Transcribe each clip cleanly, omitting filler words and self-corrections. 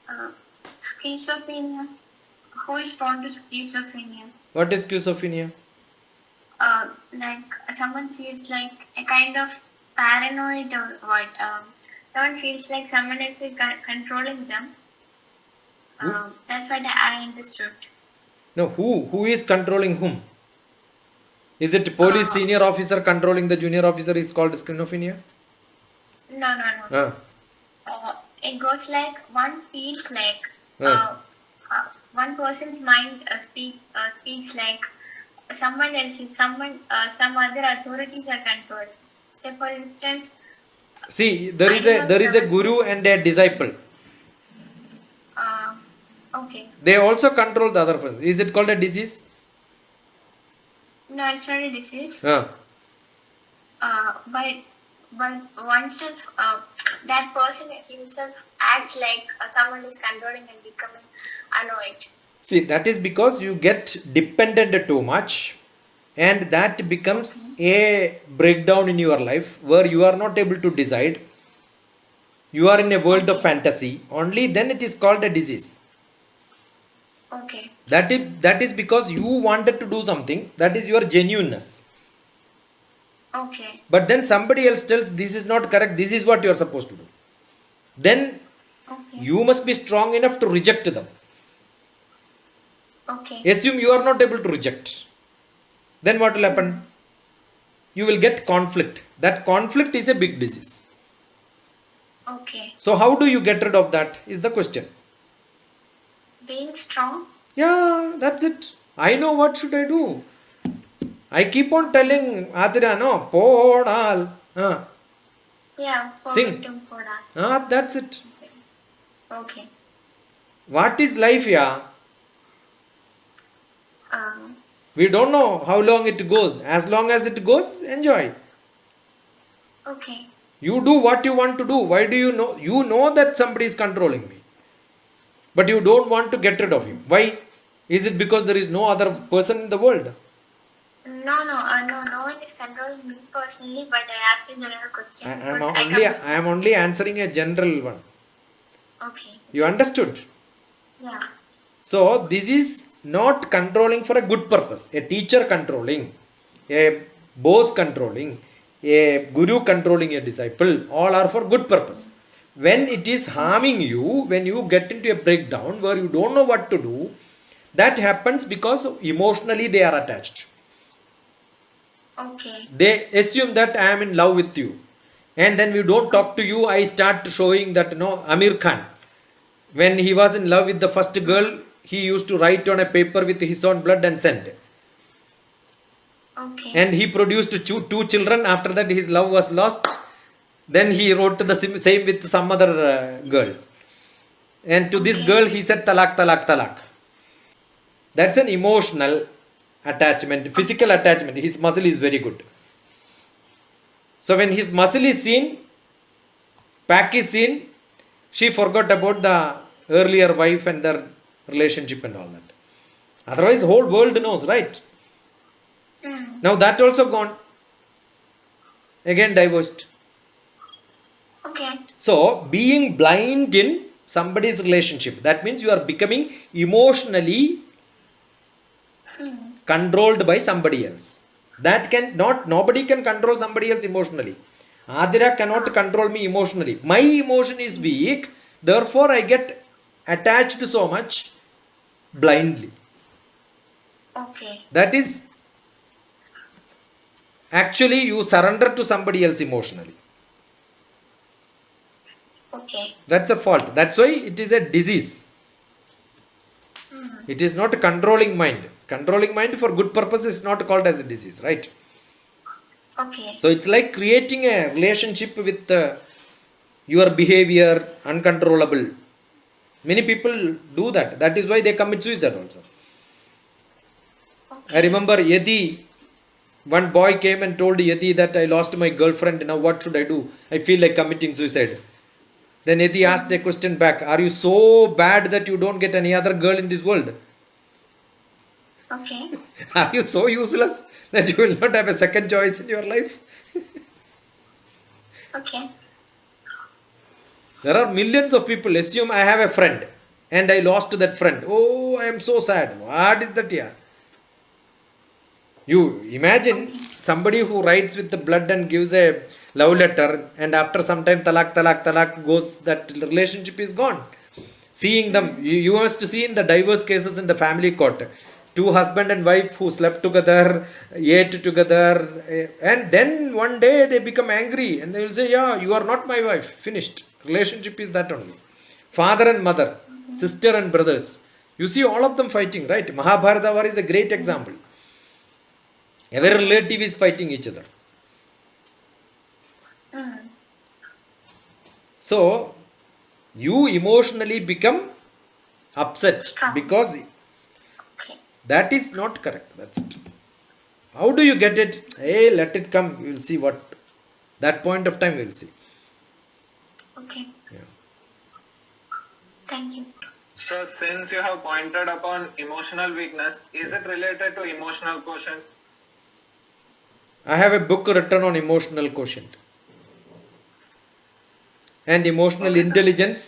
Uh, Schizophrenia. Who is prone to schizophrenia? What is schizophrenia? Like someone feels like a kind of paranoid or what? Someone feels like someone is controlling them. Who? That's what I understood. No, who is controlling whom? Is it police Uh, senior officer controlling the junior officer is called schizophrenia? no, no, no. Ah, It goes like one feels like ah. one person's mind speaks like someone else is some other authorities are controlled. Say for instance, See, there I is don't a know there if is there a was guru and a disciple. uh, okay. They also control the other person. Is it called a disease? No, it's not a disease. Ah. But oneself, that person himself acts like someone is controlling and becoming annoyed. See, that is because you get dependent too much, and that becomes Okay. a breakdown in your life where you are not able to decide. You are in a world of Okay. fantasy. Only then it is called a disease. Okay. That is because you wanted to do something. That is your genuineness. Okay. But then somebody else tells this is not correct. This is what you are supposed to do. Then Okay. you must be strong enough to reject them. Okay. Assume you are not able to reject. Then what will happen? You will get conflict. That conflict is a big disease. Okay. So how do you get rid of that is the question. Being strong. Yeah, that's it. I know what should I do. I keep on telling Adira, no, Podal. Yeah, Sing. forget him for that. That's it. Okay. What is life, yeah? Um. We don't know how long it goes. As long as it goes, enjoy. Okay. You do what you want to do. Why do you know? You know that somebody is controlling me. But you don't want to get rid of him. Why? Is it because there is no other person in the world? No one is controlling me personally, but I asked you the general question because I am only answering a general one. Okay. You understood? Yeah. So this is not controlling for a good purpose. A teacher controlling, a boss controlling, a guru controlling a disciple, all are for good purpose. When it is harming you, when you get into a breakdown where you don't know what to do, that happens because emotionally they are attached. Okay. They assume that I am in love with you, and then we don't talk to you. I start showing that Amir Khan, when he was in love with the first girl, he used to write on a paper with his own blood and send. Okay. And he produced two children. After that, his love was lost. Then he wrote the same with some other girl. And to this girl, he said talak, talak, talak. That's an emotional attachment, physical attachment. His muscle is very good. So when his muscle is seen, pack is seen, she forgot about the earlier wife and their relationship and all that. Otherwise, the whole world knows, right? Now that also gone. Again divorced. Okay. So being blind in somebody's relationship, that means you are becoming emotionally controlled by somebody else. That nobody can control somebody else emotionally. Adira cannot control me emotionally. My emotion is weak, therefore I get attached so much blindly. Okay. That is actually you surrender to somebody else emotionally. Okay. That's a fault. That's why it is a disease. It is not a controlling mind. Controlling mind for good purpose is not called as a disease, right? Okay. So it's like creating a relationship with your behavior uncontrollable. Many people do that. That is why they commit suicide also. Okay. I remember Yadi, one boy came and told Yadi that I lost my girlfriend. Now what should I do? I feel like committing suicide. Then Yadi asked a question back. Are you so bad that you don't get any other girl in this world? Okay. Are you so useless that you will not have a second choice in your life? Okay. There are millions of people. Assume I have a friend. and I lost that friend. Oh, I am so sad. What is that here? You imagine somebody who writes with the blood and gives a love letter, and after some time, talak, talak, talak goes, that relationship is gone. Seeing them, you must see in the diverse cases in the family court. Two husband and wife who slept together, ate together, and then one day they become angry and they will say, yeah, you are not my wife. Finished. Relationship is that only. Father and mother, sister and brothers. You see all of them fighting, right? Mahabharata war is a great example. Every relative is fighting each other. So, you emotionally become upset Strong. because Okay. that is not correct. That's it. How do you get it? Hey, let it come. We will see what. That point of time we will see. Okay. Yeah. Thank you. So, since you have pointed upon emotional weakness, is it related to emotional quotient? I have a book written on emotional quotient. And emotional Okay, sir. intelligence,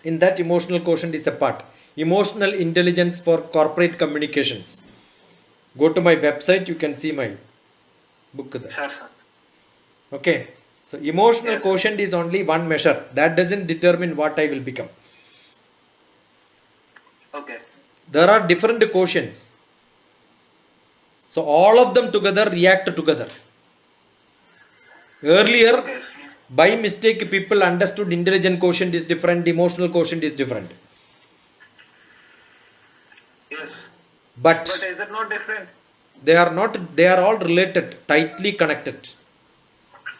in that emotional quotient is a part. Emotional intelligence for corporate communications. Go to my website, you can see my book there. Sure, sir. Okay. So emotional Yes. quotient is only one measure. That doesn't determine what I will become. Okay. There are different quotients. So all of them together react together. Earlier, Okay. by mistake, people understood intelligent quotient is different, emotional quotient is different. Yes. But But is it not different? they are not, they are all related, tightly connected.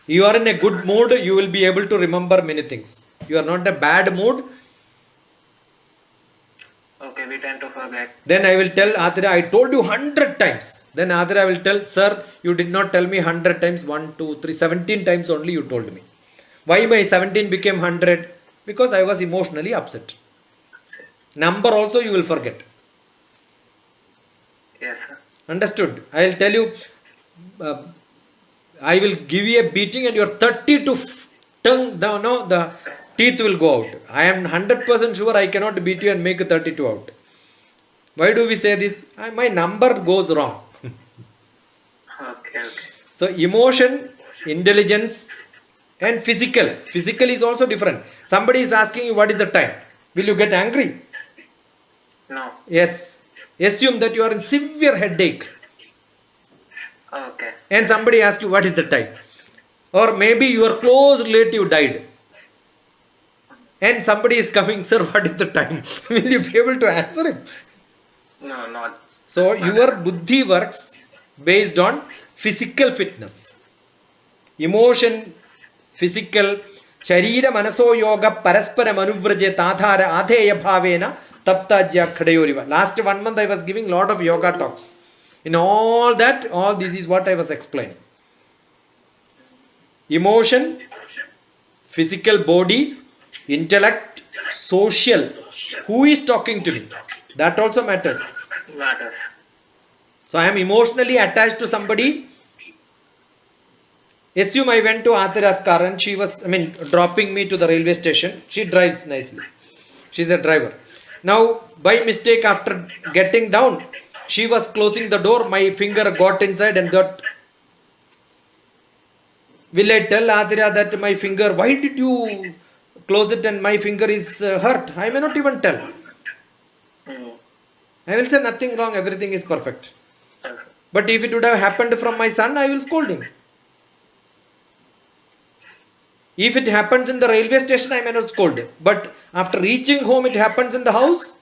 You are in a good mood, you will be able to remember many things. You are not in a bad mood, Okay, we tend to forget. then I will tell Adira, I told you 100 times. Then Adira will tell, sir, you did not tell me 100 times, 1, 2, 3, 17 times only you told me. Why my 17 became 100? Because I was emotionally upset. Number also you will forget. Yes, sir. Understood? I will tell you, I will give you a beating and your 30 to tongue, no, the teeth will go out. I am 100% sure I cannot beat you and make 32 out. Why do we say this? My number goes wrong. Okay, okay. So emotion, intelligence and physical. Physical is also different. Somebody is asking you what is the time. Will you get angry? No. Yes. Assume that you are in severe headache Okay. and somebody asks you what is the time. Or maybe your close relative died. And somebody is coming, sir, what is the time? Will you be able to answer him? No, not. So your buddhi works based on physical fitness. Emotion, physical, sharira manaso yoga paraspara manuvrajya tadhara adheya bhavena taptajya khadayoriva. Last 1 month I was giving lot of yoga talks. In all that, all this is what I was explaining. Emotion, physical body, intellect, social. Who is talking to me? That also matters. Matters. So I am emotionally attached to somebody. Assume I went to Athira's car and she was, dropping me to the railway station. She drives nicely. She's a driver. Now, by mistake, after getting down, she was closing the door. My finger got inside and that. Will I tell Athira that my finger, why did you close it and my finger is hurt? I may not even tell. Mm. I will say nothing wrong, everything is perfect. Yes, sir. But if it would have happened from my son, I will scold him. If it happens in the railway station, I may not scold. But after reaching home, it happens in the house.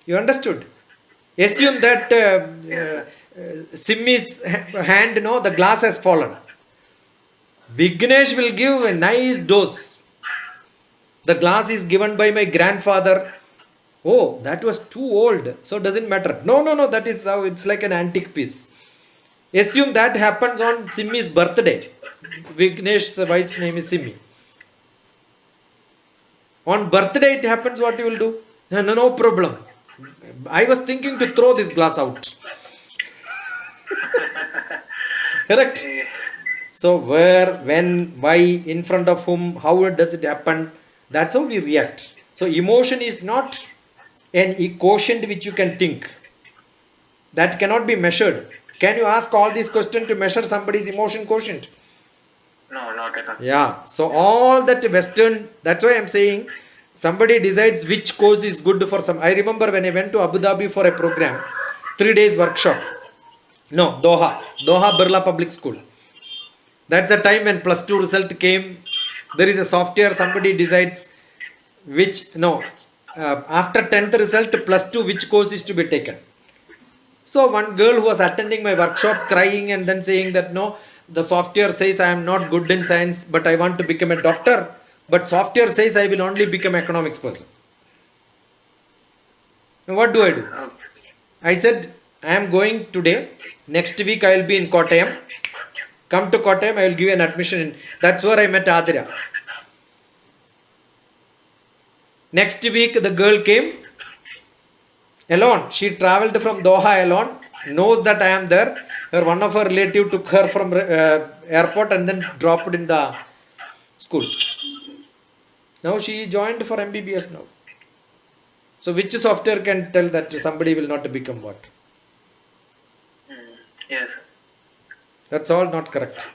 You understood? Assume that Simmy's hand, the glass has fallen. Vignesh will give a nice dose. The glass is given by my grandfather. Oh, that was too old, so doesn't matter. No, that is how it's like an antique piece. Assume that happens on Simmy's birthday. Vignesh's wife's name is Simmi. On birthday it happens, what you will do? No problem. I was thinking to throw this glass out. Correct? So where, when, why, in front of whom, how does it happen? That's how we react. So emotion is not an quotient which you can think. That cannot be measured. Can you ask all these questions to measure somebody's emotion quotient? No, not at all. Yeah. So all that Western, that's why I'm saying somebody decides which course is good for some. I remember when I went to Abu Dhabi for a program, 3 days workshop. No, Doha Birla Public School. That's the time when plus 2 result came. There is a software, somebody decides which, no, after 10th result plus 2, which course is to be taken. So one girl who was attending my workshop crying and then saying that no, the software says I am not good in science, but I want to become a doctor. But software says I will only become economics person. Now what do I do? Okay. I said I am going today. Next week I will be in Kottayam. Come to Kottayam, I will give you an admission. That's where I met Adira. Next week the girl came alone. She travelled from Doha alone. Knows that I am there. One of her relative took her from airport and then dropped in the school. Now she joined for MBBS now. So which software can tell that somebody will not become what? Yes. That's all not correct.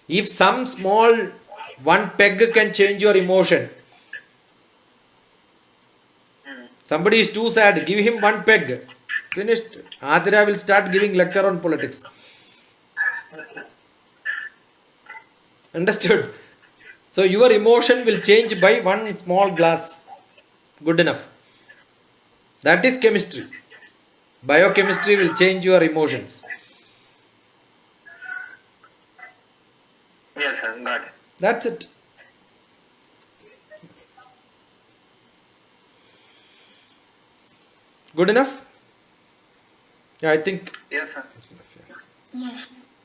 If some small one peg can change your emotion, somebody is too sad, give him one peg. Finished. Adira will start giving lecture on politics. Understood? So your emotion will change by one small glass. Good enough. That is chemistry. Biochemistry will change your emotions. Yes, sir. Got it. That's it. Good enough? Yeah, I think. Yes, sir. Yes.